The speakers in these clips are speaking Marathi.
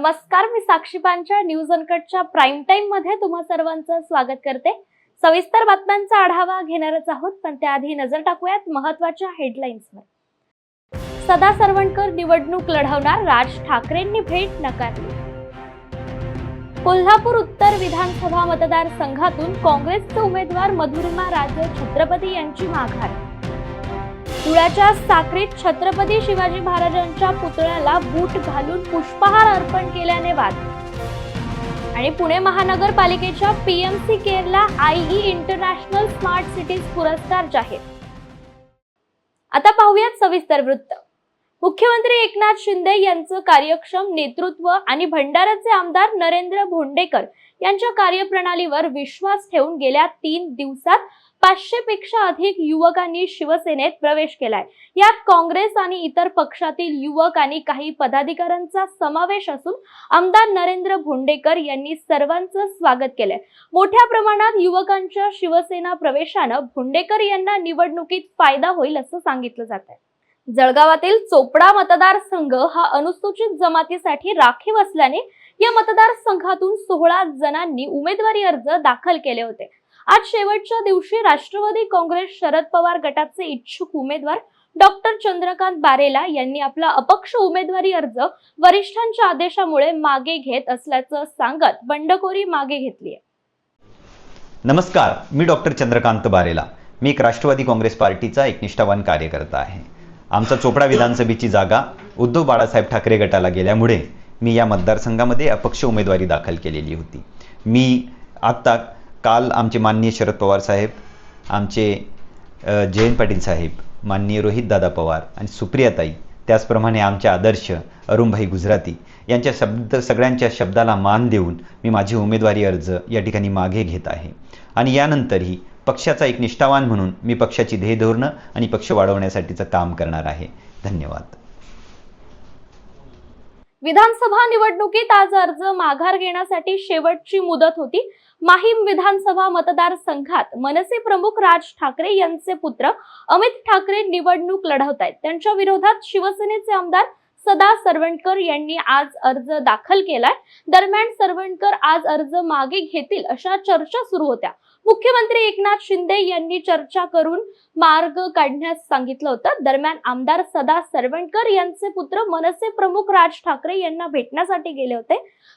नमस्कार, मी साक्षी पांचाळ न्यूज अनकटच्या प्राइम टाइम मध्ये तुम्हा सर्वांचं स्वागत करते। सविस्तर बातम्यांचा आढावा घेणारच आहोत, पण त्याआधी नजर टाकूयात महत्त्वाच्या हेडलाईन्सवर। सदा सरवणकर निवडणूक लढवणार, राज ठाकरेंनी भेट नाकारली। कोल्हापूर उत्तर विधानसभा मतदारसंघातून काँग्रेसचे उमेदवार मधुरिमा राजे छत्रपती यांची माघार। धुळ्याच्या साक्रीत छत्रपती शिवाजी महाराजांच्या पुतळ्याला बूट घालून पुष्पहार अर्पण केल्याने वाद। आणि पुणे महानगरपालिकेच्या PMC केअरला I E international smart cities पुरस्कार जाहीर। आता पाहूयात सविस्तर वृत्त। मुख्यमंत्री एकनाथ शिंदे यांचं कार्यक्षम नेतृत्व आणि भंडाऱ्याचे आमदार नरेंद्र भोंडेकर यांच्या कार्यप्रणालीवर विश्वास ठेवून गेल्या 3 दिवसात 500 पेक्षा अधिक युवकांनी शिवसेनेत प्रवेश केलाय। यात काँग्रेस आणि इतर पक्षातील युवक आणि काही पदाधिकाऱ्यांचा समावेश असून आमदार नरेंद्र भोंडेकर यांनी सर्वांचं स्वागत केलंय। मोठ्या प्रमाणात युवकांच्या शिवसेना प्रवेशानं भोंडेकर यांना निवडणुकीत फायदा होईल असं सांगितलं जातंय। जळगावातील चोपडा मतदारसंघ हा अनुसूचित जमातीसाठी राखीव असल्याने या मतदारसंघातून 16 जणांनी उमेदवारी अर्ज दाखल केले होते। आज शेवटच्या दिवशी राष्ट्रवादी काँग्रेस शरद पवार गटाचे इच्छुक उमेदवार डॉक्टर चंद्रकांत बारेला यांनी आपला अपक्ष उमेदवारी अर्ज वरिष्ठांच्या आदेशामुळे मागे घेत असल्याचं सांगत बंडखोरी मागे घेतली आहे। नमस्कार, मी डॉक्टर चंद्रकांत बारेला। मी एक राष्ट्रवादी काँग्रेस पार्टीचा एक निष्ठावान कार्यकर्ता आहे। आमचा चोपडा विधानसभेची जागा उद्धव बाळासाहेब ठाकरे गटाला गेल्यामुळे मी या मतदारसंघामध्ये अपक्ष उमेदवारी दाखल केलेली होती। मी आता काल आमचे माननीय शरद पवार साहेब, आमचे जयंत पाटील साहेब, माननीय रोहित दादा पवार आणि सुप्रियाताई, त्याचप्रमाणे आमचे आदर्श अरुणभाई गुजराती यांच्या सगळ्यांच्या शब्दाला मान देऊन मी माझी उमेदवारी अर्ज या ठिकाणी मागे घेत आहे। आणि यानंतरही पक्षाचा एक निष्ठावान म्हणून मी पक्षाची ध्येयधोरणं आणि पक्ष वाढवण्यासाठीचं काम करणार आहे। धन्यवाद। विधानसभा निवडणुकीत आज अर्ज माघार घेण्यासाठी शेवटची मुदत होती। माहीम विधानसभा मतदारसंघात मनसे प्रमुख राज ठाकरे यांचे पुत्र अमित ठाकरे निवडणूक लढवतायत। त्यांच्या विरोधात शिवसेनेचे आमदार सदा सरवणकर यांनी आज अर्ज दाखल केलाय। दरम्यान सरवणकर आज अर्ज मागे घेतील अशा चर्चा सुरू होत्या। मुख्यमंत्री एकनाथ शिंदे यांनी चर्चा करून मार्ग काढण्यास सांगितलं होतं। दरम्यान आमदार सदा सरवणकर यांचे पुत्र मनसे प्रमुख राज ठाकरे यांना भेटण्यासाठी गेले होते,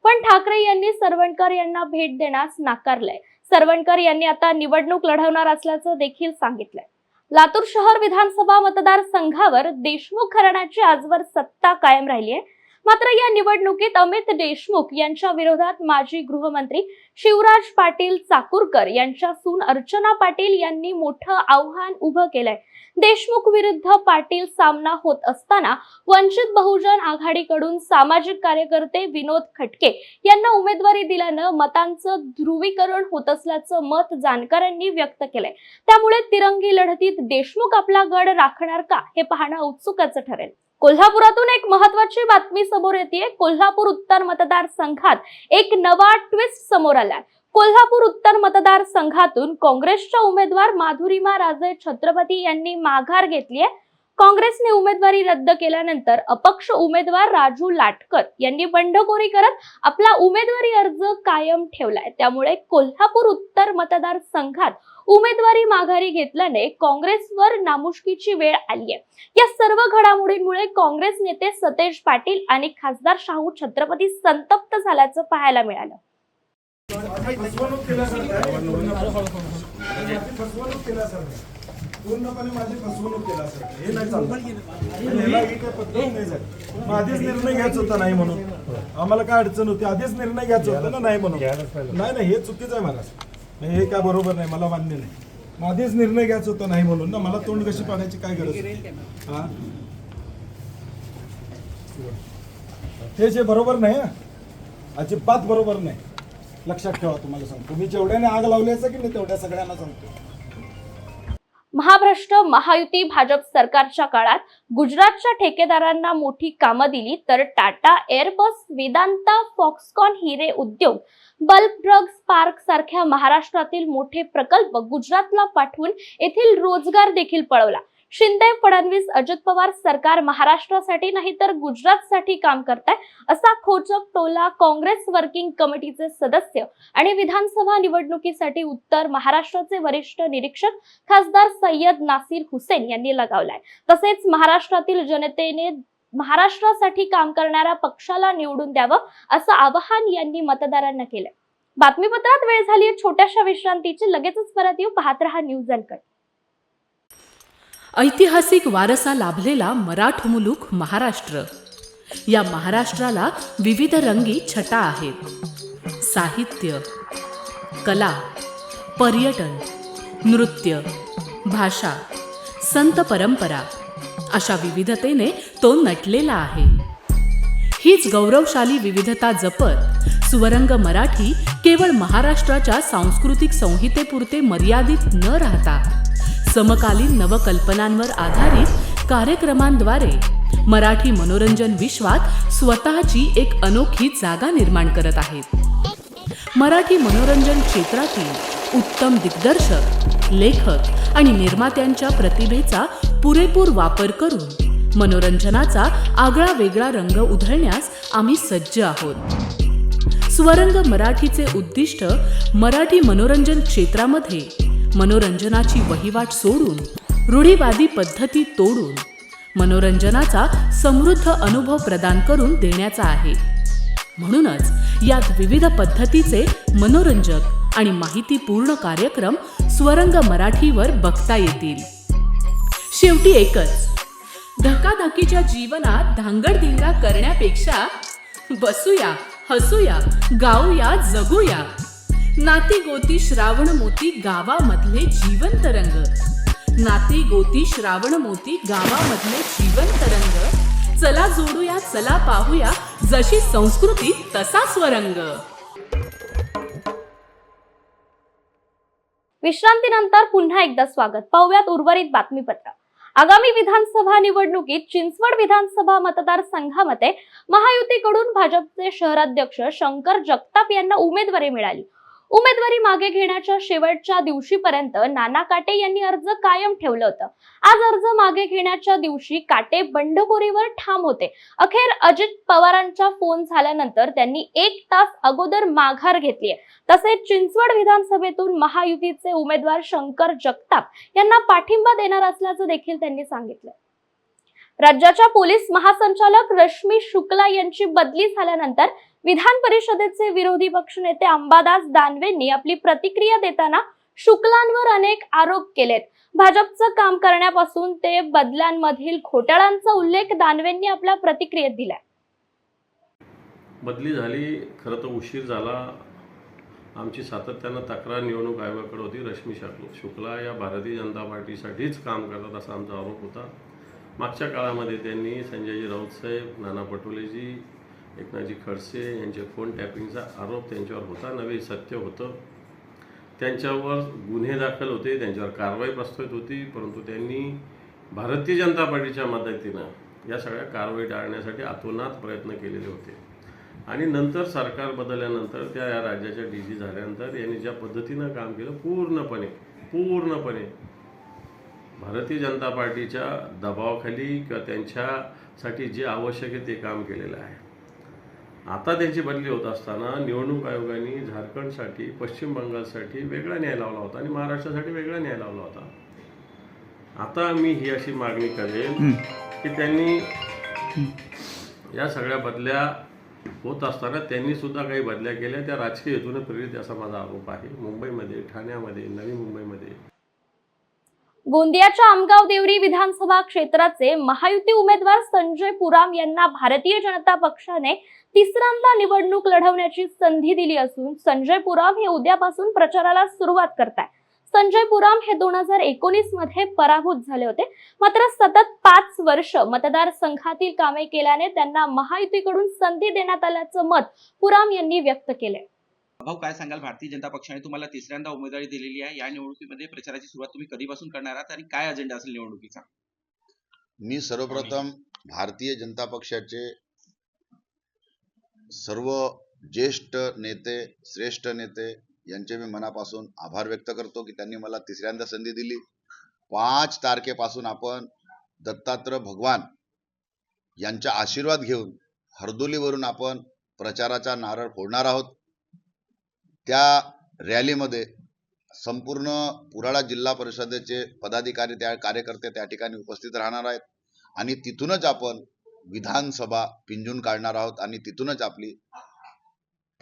पण ठाकरे यांनी सरवणकर यांना भेट देण्यास नाकारलंय। सरवणकर यांनी आता निवडणूक लढवणार असल्याचं देखील सांगितलंय। लातूर शहर विधानसभा मतदारसंघावर देशमुख घराण्याची आजवर सत्ता कायम राहिली आहे। मात्र या निवडणुकीत अमित देशमुख यांच्या विरोधात माजी गृहमंत्री शिवराज पाटील चाकूरकर यांच्या सून अर्चना पाटील यांनी मोठं आव्हान उभं केलंय। देशमुख विरुद्ध पाटील सामना होत असताना वंचित बहुजन आघाडीकडून सामाजिक कार्यकर्ते विनोद खटके यांना उमेदवारी दिल्यानं मतांचं ध्रुवीकरण होत असल्याचं मत जाणकारांनी व्यक्त केलंय। त्यामुळे तिरंगी लढतीत देशमुख आपला गड राखणार का हे पाहणं औत्सुक्याचं ठरेल। कोल्हापुरातून एक महत्त्वाची बातमी समोर येते। कोल्हापूर उत्तर मतदारसंघात एक नवा ट्विस्ट समोर आलाय। कोल्हापूर उत्तर मतदारसंघातून काँग्रेसच्या उमेदवार मधुरिमा राजे छत्रपती यांनी माघार घेतली आहे। काँग्रेसने उमेदवारी रद्द केल्यानंतर अपक्ष उमेदवार राजू लाटकर यांनी बंडखोरी करत आपला उमेदवारी अर्ज कायम ठेवलाय। त्यामुळे कोल्हापूर उत्तर मतदारसंघात उमेदवारी माघारी घेतल्याने काँग्रेसवर नामुष्कीची वेळ आली आहे। या सर्व घडामोडींमुळे काँग्रेस नेते सतेज पाटील आणि खासदार शाहू छत्रपती संतप्त झाल्याचं पाहायला मिळालं। पूर्णपणे माझी फसवणूक केला सर, हे नाही चाललं। आधीच निर्णय घ्यायचा होता नाही म्हणून, आम्हाला काय अडचण होती, आधीच निर्णय घ्यायचा होता ना नाही म्हणून। नाही हे चुकीचं आहे मला, हे काय बरोबर नाही, मला मान्य नाही। आधीच निर्णय घ्यायचा होता नाही म्हणून ना, मला तोंड कशी पाडायची काय गरज होती? हा, हे जे बरोबर नाही, अजिबात बरोबर नाही, लक्षात ठेवा। तुम्हाला सांगतो, मी जेवढ्याने आग लावल्याचं की नाही तेवढ्या सगळ्यांना सांगतो। महाभ्रष्ट महायुती भाजप सरकारच्या काळात गुजरातच्या ठेकेदारांना मोठी कामं दिली, तर टाटा, एअरबस, वेदांता, फॉक्सकॉन हिरे उद्योग, बल्क ड्रग्स पार्क सारख्या महाराष्ट्रातील मोठे प्रकल्प गुजरातला पाठवून येथील रोजगार देखील पळवला। शिंदे, फडणवीस, अजित पवार सरकार महाराष्ट्रासाठी नाही तर गुजरातसाठी काम करताय असा खोचक टोला काँग्रेस वर्किंग कमिटीचे सदस्य आणि विधानसभा निवडणुकीसाठी उत्तर महाराष्ट्राचे वरिष्ठ निरीक्षक खासदार सय्यद नासिर हुसेन यांनी लगावलाय. तसेच महाराष्ट्रातील जनतेने महाराष्ट्रासाठी काम करणाऱ्या पक्षाला निवडून द्यावं असं आवाहन यांनी मतदारांना केलंय. बातमीपत्रात वेळ झाली छोट्याशा विश्रांतीची. लगेचच परत येऊ. पाहत रहा न्यूज अनकट. ऐतिहासिक वारसा लाभलेला मराठ मुलूक महाराष्ट्र. या महाराष्ट्राला विविध रंगी छटा आहेत. साहित्य, कला, पर्यटन, नृत्य, भाषा, संत परंपरा अशा विविधतेने तो नटलेला आहे. हीच गौरवशाली विविधता जपत सुवरंग मराठी केवळ महाराष्ट्राच्या सांस्कृतिक संहितेपुरते मर्यादित न राहता समकालीन नवकल्पनांवर आधारित कार्यक्रमांद्वारे मराठी मनोरंजन विश्वात स्वतःची एक अनोखी जागा निर्माण करत आहेत. मराठी मनोरंजन क्षेत्रातील उत्तम दिग्दर्शक, लेखक आणि निर्मात्यांच्या प्रतिभेचा पुरेपूर वापर करून मनोरंजनाचा आगळा वेगळा रंग उधळण्यास आम्ही सज्ज आहोत. स्वरंग मराठीचे उद्दिष्ट मराठी मनोरंजन क्षेत्रामध्ये मनोरंजनाची वहिवाट सोडून रूढीवादी पद्धती तोडून मनोरंजनाचा समृद्ध अनुभव प्रदान करून देण्याचा आहे. म्हणूनच यात विविध पद्धतीचे मनोरंजक आणि माहितीपूर्ण कार्यक्रम स्वरंग मराठीवर बघता येतील. शेवटी एकच, धकाधकीच्या जीवनात धांगडधिंगा करण्यापेक्षा बसूया, हसूया, गाऊया, जगूया. नाती गोती श्रावण मोती गावामधले जीवंत रंग. नाती गोती श्रावण मोती गावामधले जीवंत रंग. चला जोडूया, चला पाहूया, जशी संस्कृती तसा स्वरंग. विश्रांतीनंतर पुन्हा एकदा स्वागत. पाहूयात उर्वरित बातमीपत्र. आगामी विधानसभा निवडणुकीत चिंचवड विधानसभा मतदारसंघामध्ये महायुतीकडून भाजपचे शहराध्यक्ष शंकर जगताप यांना उमेदवारी मिळाली. उमेदवारी मागे घेण्याच्या शेवटच्या दिवशीपर्यंत नाना काटे यांनी अर्ज कायम ठेवलं होतं. आज अर्ज मागे घेण्याच्या दिवशी काटे बंडखोरीवर ठाम होते. अखेर अजित पवारांचा फोन झाल्यानंतर त्यांनी 1 तास अगोदर माघार घेतलीय. तसेच चिंचवड विधानसभेतून महायुतीचे उमेदवार शंकर जगताप यांना पाठिंबा देणार असल्याचं देखील त्यांनी सांगितलं. राज्याच्या पोलीस महासंचालक रश्मी शुक्ला यांची बदली झाल्यानंतर विधान परिषदेचे विरोधी पक्षनेते अंबादास दानवेंनी आपली प्रतिक्रिया देताना शुक्लांवर अनेक आरोप केलेत. भाजपचं काम करण्यापासून ते बदल्यांमधील घोटाळ्यांचा उल्लेख दानवेंनी आपल्या प्रतिक्रियेत दिलाय. बदली झाली, खरं तर उशीर झाला. आमची सातत्यानं तक्रार निवडणूक आयोगाकडे होती. रश्मी शुक्ला या भारतीय जनता पार्टीसाठीच काम करतात असा आमचा आरोप होता. मागच्या काळामध्ये त्यांनी संजयजी राऊत साहेब, नाना पटोलेजी, एकनाथजी खडसे यांचे फोन टॅपिंगचा आरोप त्यांच्यावर होता. नवे सत्य होतं. त्यांच्यावर गुन्हे दाखल होते, त्यांच्यावर कारवाई प्रस्तावित होती, परंतु त्यांनी भारतीय जनता पार्टीच्या मदतीनं या सगळ्या कारवाई टाळण्यासाठी अतोनात प्रयत्न केलेले होते. आणि नंतर सरकार बदलल्यानंतर त्या या राज्याच्या DG झाल्यानंतर यांनी ज्या पद्धतीनं काम केलं पूर्णपणे भारतीय जनता पार्टीच्या दबावाखाली किंवा त्यांच्यासाठी जे आवश्यक आहे ते काम केलेलं आहे. आता त्यांची बदली होत असताना निवडणूक आयोगाने झारखंडसाठी, पश्चिम बंगालसाठी वेगळा न्याय लावला होता आणि महाराष्ट्रासाठी वेगळा न्याय लावला होता. आता मी ही अशी मागणी करेन की त्यांनी या सगळ्या बदल्या होत असताना त्यांनी सुद्धा काही बदल्या केल्या, त्या राजकीय हेतूने प्रेरित असा माझा आरोप आहे. मुंबईमध्ये, ठाण्यामध्ये, नवी मुंबईमध्ये. गोंदियाच्या आमगाव देवरी विधानसभा क्षेत्राचे महायुती उमेदवार संजय पुराम यांना भारतीय जनता पक्षाने तिसऱ्यांदा निवडणूक लढवण्याची संधी दिली असून संजय पुराम हे उद्यापासून प्रचाराला सुरुवात करताय. संजय पुराम हे 2019 मध्ये पराभूत झाले होते. मात्र सतत 5 वर्ष मतदारसंघातील कामे केल्याने त्यांना महायुतीकडून संधी देण्यात आल्याचं मत पुराम यांनी व्यक्त केले. भाऊ, काय सांगाल? भारतीय जनता पक्षाने तुम्हाला तिसऱ्यांदा उमेदवारी दिलेली आहे. या निवडणुकीमध्ये प्रचाराची सुरुवात तुम्ही कधीपासून करणार आहात आणि काय अजेंडा असेल निवडणुकीचा? मी सर्वप्रथम भारतीय जनता पक्षाचे सर्व ज्येष्ठ नेते, श्रेष्ठ नेते यांचे मी मनापासून आभार व्यक्त करतो की त्यांनी मला तिसऱ्यांदा संधी दिली. 5 तारखेपासून आपण दत्तात्रय भगवान यांचा आशीर्वाद घेऊन हर्दोलीवरून आपण प्रचाराचा नारळ फोडणार आहोत। त्या रॅलीमध्ये संपूर्ण पुराळा जिल्हा परिषदेचे पदाधिकारी त्या कार्यकर्ते त्या ठिकाणी उपस्थित राहणार आहेत आणि तिथूनच आपण विधानसभा पिंजून काढणार आहोत आणि तिथूनच आपली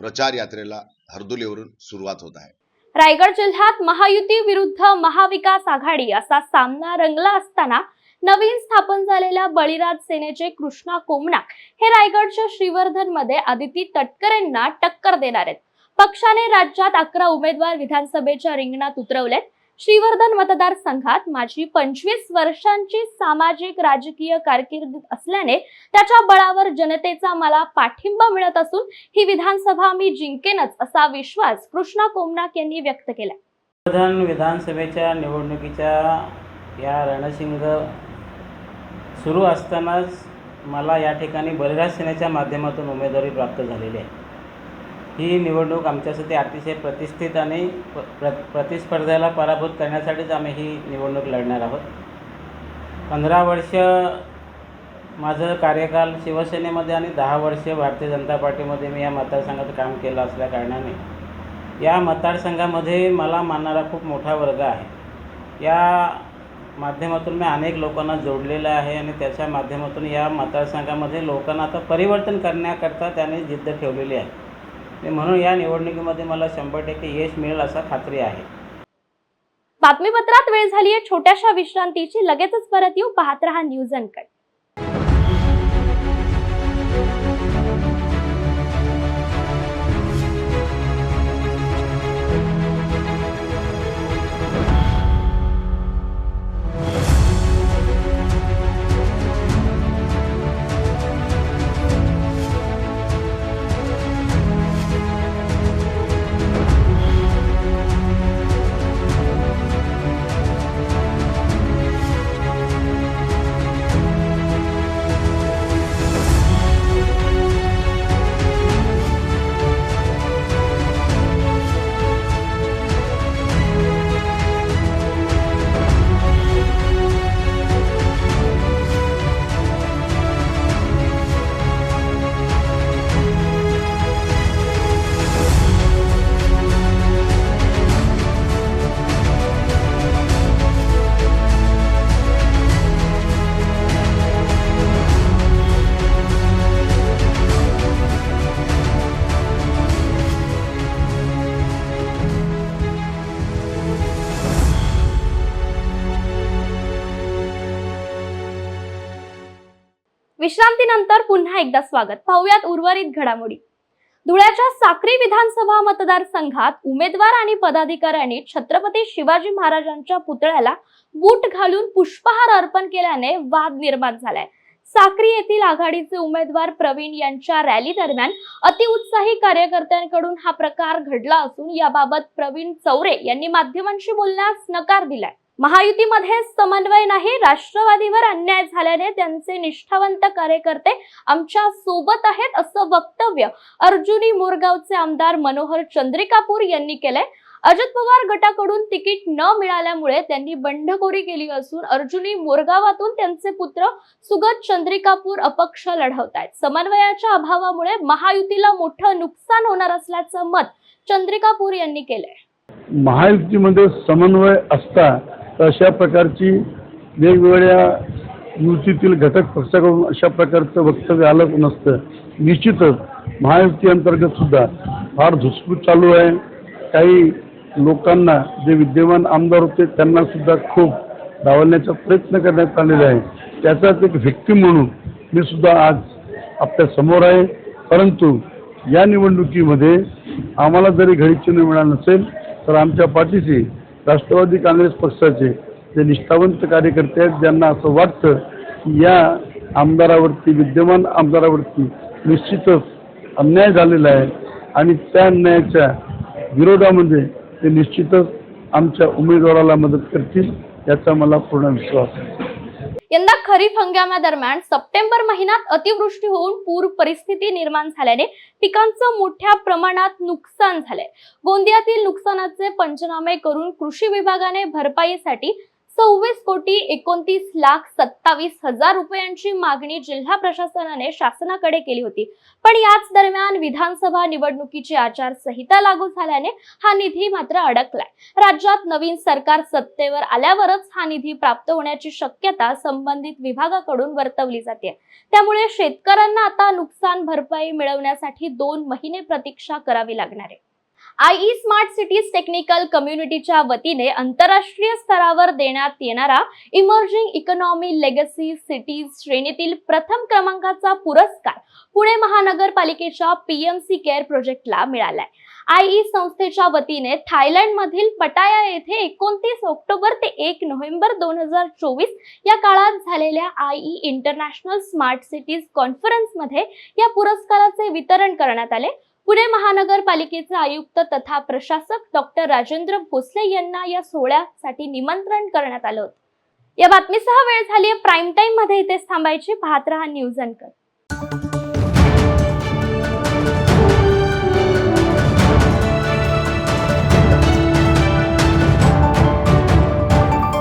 प्रचार यात्रेला हर्दोलीवरून सुरुवात होत आहे। रायगड जिल्ह्यात महायुती विरुद्ध महाविकास आघाडी असा सामना रंगला असताना नवीन स्थापन झालेल्या बळीराज सेनेचे कृष्णा कोमनाक हे रायगडच्या श्रीवर्धन मध्ये आदिती तटकरेंना टक्कर देणार आहेत। पक्षाने राज्यात 11 उमेदवार विधानसभेच्या रिंगणात उतरवलेत। श्रीवर्धन मतदारसंघात माझी 25 वर्षांची सामाजिक राजकीय कारकीर्द असल्याने त्याच्या बळावर जनतेचा मला पाठिंबा मिळत असून ही विधानसभा मी जिंकेनच असा विश्वास कृष्णा कोमनाक यांनी व्यक्त केला। श्रीवर्धन विधानसभेच्या निवडणुकीच्या या रणशिंग सुरू असतानाच मला या ठिकाणी बळीराज सेनेच्या माध्यमातून उमेदवारी प्राप्त झालेली आहे। ही निवडणूक आमच्यासाठी अतिशय प्रतिष्ठित आणि प्रतिस्पर्ध्याला पराभूत करण्यासाठीच आम्ही ही निवडणूक लढणार आहोत। 15 वर्ष माझं कार्यकाल शिवसेनेमध्ये आणि 10 वर्ष भारतीय जनता पार्टीमध्ये मी या मतदारसंघात काम केलं असल्या कारणाने या मतदारसंघामध्ये मला मानणारा खूप मोठा वर्ग आहे। या माध्यमातून मी अनेक लोकांना जोडलेलं आहे आणि त्याच्या माध्यमातून या मतदारसंघामध्ये लोकांना आता परिवर्तन करण्याकरता त्याने जिद्द ठेवलेली आहे। म्हणून या निवडणुकीमध्ये मला 100% यश मिळेल असा खात्री आहे। बातमीपत्रात वेळ झाली आहे छोट्याशा विश्रांतीची। लगेचच परत येऊ। पाहत रहा न्यूज अनकट। विश्रांतीनंतर पुन्हा एकदा स्वागत। पाहूयात उर्वरित घडामोडी। धुळ्याच्या साक्री विधानसभा मतदारसंघात उमेदवार आणि पदाधिकाऱ्यांनी छत्रपती शिवाजी महाराजांच्या पुतळ्याला बूट घालून पुष्पहार अर्पण केल्याने वाद निर्माण झालाय। साक्री येथील आघाडीचे उमेदवार प्रवीण यांच्या रॅली दरम्यान अतिउत्साही कार्यकर्त्यांकडून हा प्रकार घडला असून याबाबत प्रवीण चौरे यांनी माध्यमांशी बोलण्यास नकार दिलाय। महायुतीमध्ये समन्वय नाही, राष्ट्रवादीवर अन्याय झाल्याने त्यांचे निष्ठावंत कार्यकर्ते आमच्या सोबत आहेत असं वक्तव्य अर्जुनी मोरगावचे आमदार मनोहर चंद्रिकापूर यांनी केले। अजित पवार गटाकडून तिकीट न मिळाल्यामुळे त्यांनी बंडखोरी केली असून अर्जुनी मोरगावातून त्यांचे पुत्र सुगत चंद्रिकापूर अपक्ष लढवतायत। समन्वयाच्या अभावामुळे महायुतीला मोठं नुकसान होणार असल्याचं मत चंद्रिकापूर यांनी केलंय। महायुतीमध्ये समन्वय असता अशा प्रकारची वेगवेगळ्या युतीतील घटक पक्षाकडून अशा प्रकारचं वक्तव्य आलं नसतं। निश्चितच महायुती अंतर्गत सुद्धा फार धुसफूस चालू आहे। काही लोकांना जे विद्यमान आमदार होते त्यांना सुद्धा खूप डावलण्याचा प्रयत्न करण्यात आलेला आहे। त्याचाच एक व्हिक्टिम म्हणून मी सुद्धा आज आपल्या समोर आहे। परंतु या निवडणुकीमध्ये आम्हाला जरी घडी चिन्ह मिळालं नसेल तर आमच्या पाठीशी राष्ट्रवादी काँग्रेस पक्षाचे जे निष्ठावंत कार्यकर्ते आहेत, ज्यांना असं वाटतं की या आमदारावरती विद्यमान आमदारावरती निश्चितच अन्याय झालेला आहे आणि त्या अन्यायाच्या विरोधामध्ये ते निश्चितच आमच्या उमेदवाराला मदत करतील याचा मला पूर्ण विश्वास आहे। यंदा खरीप हंगामादरम्यान सप्टेंबर महिन्यात अतिवृष्टी होऊन पूर परिस्थिती निर्माण झाल्याने पिकांचं मोठ्या प्रमाणात नुकसान झालंय। गोंदियातील नुकसानाचे पंचनामे करून कृषी विभागाने भरपाईसाठी ₹24,29,27,000 रुपयांची मागणी जिल्हा प्रशासनाने शासनाकडे केली होती. पण याच दरम्यान विधानसभा निवडणुकीची आचारसंहिता लागू झाल्याने हा निधी मात्र अडकलाय. राज्यात नवीन सरकार सत्तेवर आल्यावरच हा निधी प्राप्त होण्याची शक्यता संबंधित विभागाकडून वर्तवली जाते. त्यामुळे शेतकऱ्यांना आता नुकसान भरपाई मिळवण्यासाठी 2 महिने प्रतीक्षा करावी लागणार आहे. IE स्मार्ट सिटीज टेक्निकल कम्युनिटीच्या वतीने आंतरराष्ट्रीय स्तरावर देण्यात येणारा इमर्जिंग इकॉनॉमी लेगसी सिटीज श्रेणीतील प्रथम क्रमांकाचा पुरस्कार पुणे महानगरपालिकेच्या PMC केअर प्रोजेक्टला मिळालाय. IE संस्थेच्या वतीने थायलंडमधील पटाया येथे 29 ऑक्टोबर ते 1 नोव्हेंबर 2024 या काळात झालेल्या IE इंटरनॅशनल स्मार्ट सिटीज कॉन्फरन्समध्ये या पुरस्काराचे वितरण करण्यात आले. पुणे महानगरपालिकेचे आयुक्त तथा प्रशासक डॉक्टर राजेंद्र भोसले यांना या सोहळ्यासाठी निमंत्रण करण्यात आलं होतं. या बातमीसह वेळ झाली प्राईम टाइम मध्ये इथेच थांबायची. पाहत रहा न्यूज अँकर.